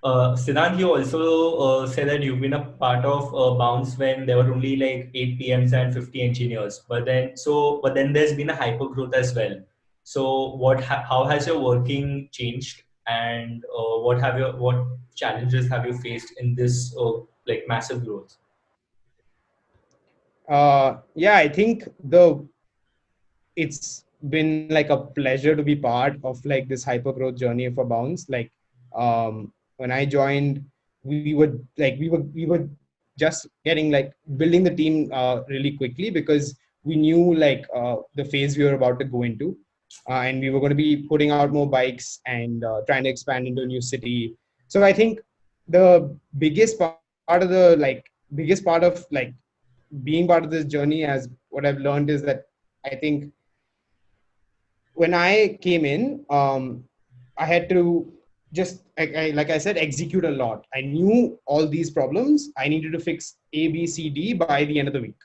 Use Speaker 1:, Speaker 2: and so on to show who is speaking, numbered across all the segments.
Speaker 1: Siddhant, you also said that you've been a part of Bounce when there were only like 8 PMs and 50 engineers. But then there's been a hypergrowth as well. So how has your working changed, and what challenges have you faced in this like massive growth?
Speaker 2: Yeah, I think it's been like a pleasure to be part of like this hyper growth journey for Bounce. Like when I joined, we were just getting like building the team really quickly because we knew like the phase we were about to go into, and we were going to be putting out more bikes and trying to expand into a new city. So I think the biggest part of like being part of this journey, as what I've learned, is that I think when I came in, I had to just like I said, execute a lot. I knew all these problems. I needed to fix A, B, C, D by the end of the week,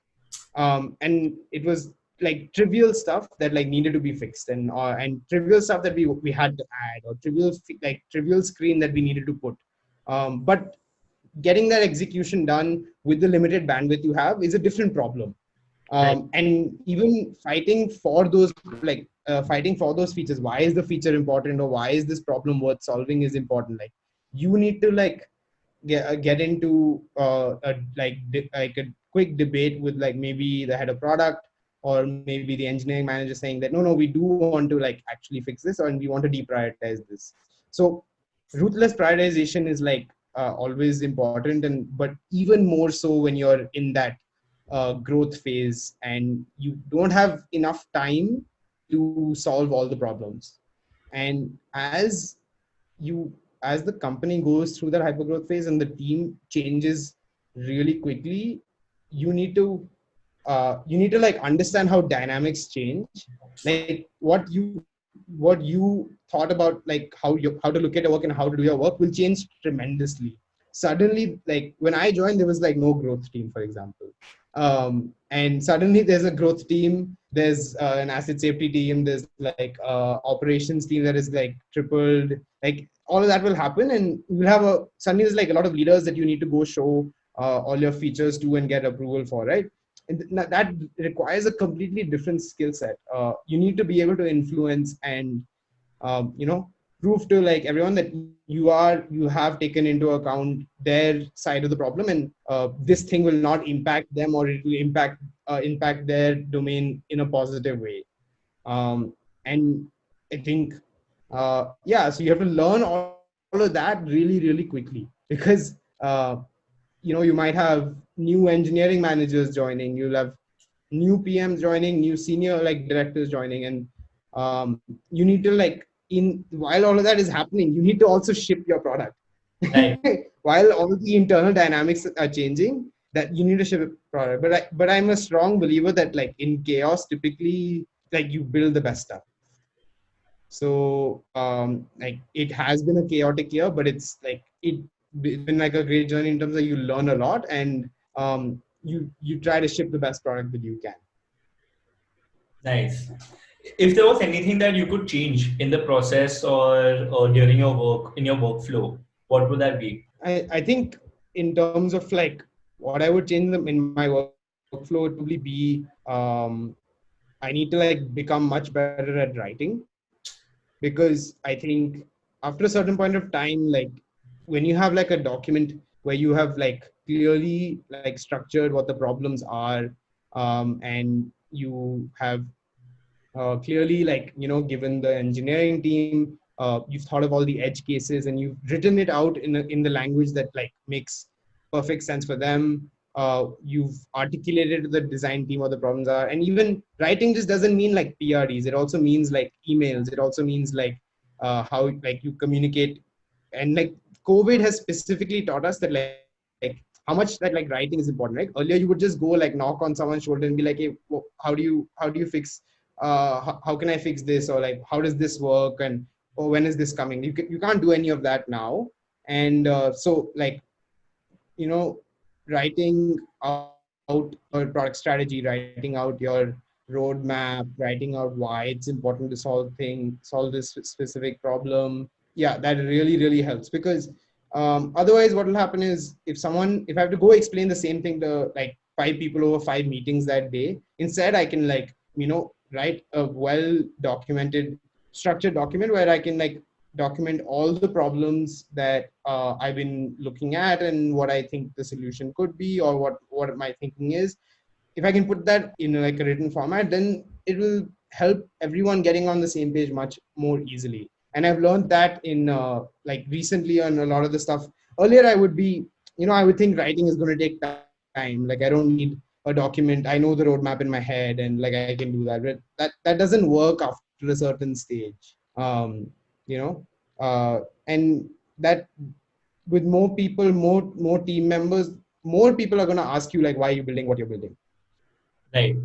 Speaker 2: and it was like trivial stuff that like needed to be fixed, and trivial stuff that we had to add, or trivial screen that we needed to put. But getting that execution done with the limited bandwidth you have is a different problem.
Speaker 1: Right.
Speaker 2: And even fighting for those features, why is the feature important, or why is this problem worth solving, is important. Like you need to like get into like a quick debate with like maybe the head of product, or maybe the engineering manager, saying that no, we do want to like actually fix this, and we want to deprioritize this. So ruthless prioritization is like always important, and but even more so when you're in that growth phase and you don't have enough time to solve all the problems. And you as the company goes through that hypergrowth phase and the team changes really quickly, you need to like understand how dynamics change. Like what you thought about like how to look at your work and how to do your work will change tremendously. Suddenly, like when I joined, there was like no growth team, for example. And suddenly there's a growth team, there's an asset safety team, there's like operations team that is like tripled. Like all of that will happen, and we'll have a suddenly there's like a lot of leaders that you need to go show all your features to and get approval for, right? And that requires a completely different skill set. You need to be able to influence and you know, prove to like everyone that you have taken into account their side of the problem, and this thing will not impact them, or it will impact their domain in a positive way. And I think yeah, so you have to learn all of that really quickly, because you know, you might have new engineering managers joining, you'll have new PMs joining, new senior like directors joining, and you need to like, in while all of that is happening, you need to also ship your product.
Speaker 1: Right.
Speaker 2: While all the internal dynamics are changing, that you need to ship a product. But I'm a strong believer that like in chaos, typically like you build the best stuff. So like it has been a chaotic year, but it's been like a great journey in terms of you learn a lot, and you try to ship the best product that you can.
Speaker 1: Nice. If there was anything that you could change in the process or during your work in your workflow, what would that be?
Speaker 2: I think in terms of like what I would change them in my workflow would probably be I need to like become much better at writing, because I think after a certain point of time, like when you have like a document where you have like clearly like structured what the problems are, and you have clearly like, you know, given the engineering team, you've thought of all the edge cases and you've written it out in the language that like makes perfect sense for them. You've articulated to the design team what the problems are. And even writing just doesn't mean like PRDs, it also means like emails, it also means like how like you communicate. And like COVID has specifically taught us that like how much that like writing is important, right? Earlier you would just go like knock on someone's shoulder and be like, hey, how do you fix how can I fix this, or like how does this work, and or when is this coming? You can't do any of that now. And so like, you know, writing out your product strategy, writing out your roadmap, writing out why it's important to solve this specific problem. Yeah, that really helps, because Otherwise, what will happen is if I have to go explain the same thing to like 5 people over 5 meetings that day, instead I can like, write a well documented, structured document where I can like document all the problems that I've been looking at and what I think the solution could be, or what my thinking is. If I can put that in like a written format, then it will help everyone getting on the same page much more easily. And I've learned that in like recently on a lot of the stuff. Earlier, I would be, I would think writing is going to take time. Like I don't need a document. I know the roadmap in my head, and like I can do that. But that doesn't work after a certain stage. You know, and that with more people, more team members, more people are going to ask you like, why are you building what you're building?
Speaker 1: Right.